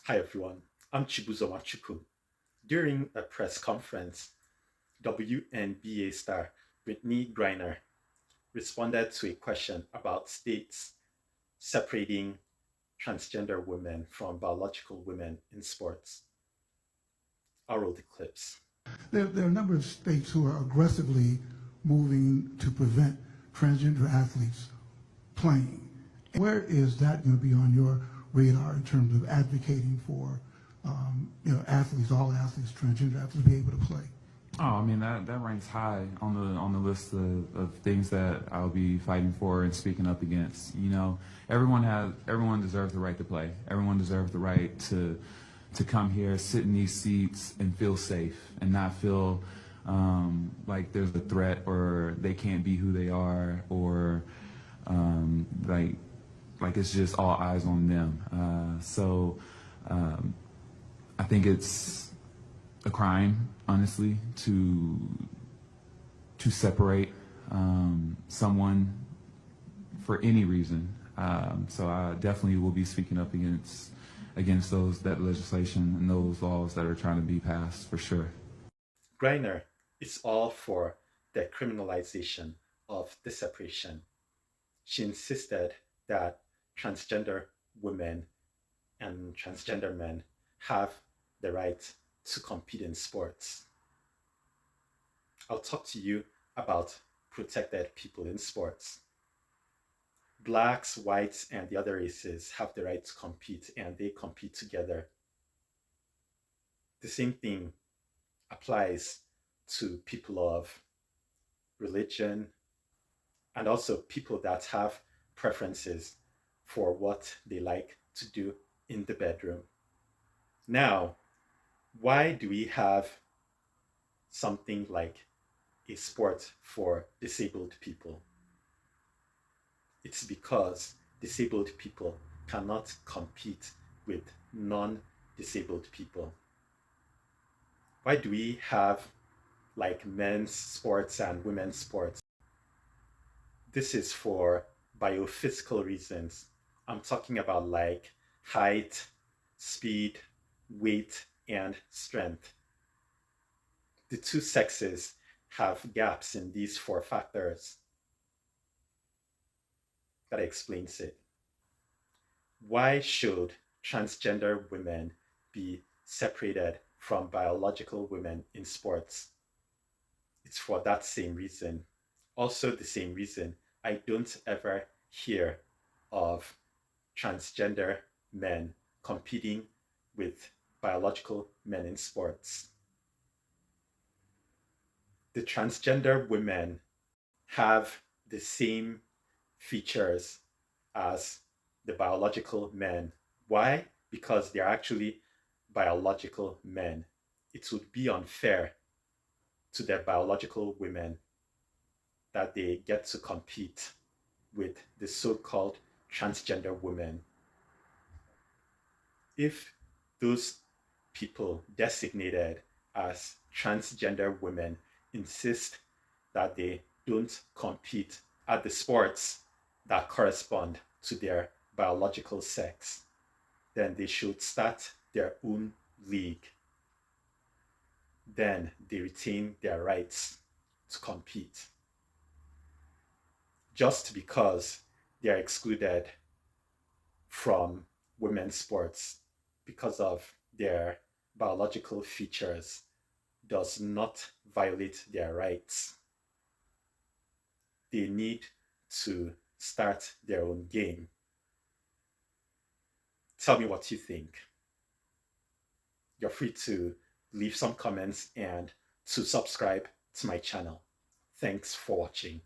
Hi everyone, I'm Chibuzo Machuku. During a press conference, WNBA star Britnney Griner responded to a question about states separating transgender women from biological women in sports. I'll roll the clips. There are a number of states who are aggressively moving to prevent transgender athletes playing. Where is that going to be on your radar in terms of advocating for, athletes, all athletes, transgender athletes, to be able to play? Oh, I mean that ranks high on the list of things that I'll be fighting for and speaking up against. Everyone deserves the right to play. Everyone deserves the right to come here, sit in these seats, and feel safe and not feel like there's a threat or they can't be who they are or like it's just all eyes on them. I think it's a crime, honestly, to separate someone for any reason. So I definitely will be speaking up against that legislation and those laws that are trying to be passed for sure. Griner is all for the criminalization of the separation. She insisted that transgender women and transgender men have the right to compete in sports. I'll talk to you about protected people in sports. Blacks, whites, and the other races have the right to compete and they compete together. The same thing applies to people of religion and also people that have preferences for what they like to do in the bedroom. Now, why do we have something like a sport for disabled people? It's because disabled people cannot compete with non-disabled people. Why do we have like men's sports and women's sports? This is for biophysical reasons. I'm talking about like height, speed, weight, and strength. The two sexes have gaps in these four factors. That explains it. Why should transgender women be separated from biological women in sports? It's for that same reason. Also, the same reason I don't ever hear of transgender men competing with biological men in sports. The transgender women have the same features as the biological men. Why? Because they're actually biological men. It would be unfair to their biological women that they get to compete with the so-called transgender women. If those people designated as transgender women insist that they don't compete at the sports that correspond to their biological sex, then they should start their own league. Then they retain their rights to compete. Just because they are excluded from women's sports because of their biological features does not violate their rights. They need to start their own game. Tell me what you think. You're free to leave some comments and to subscribe to my channel. Thanks for watching.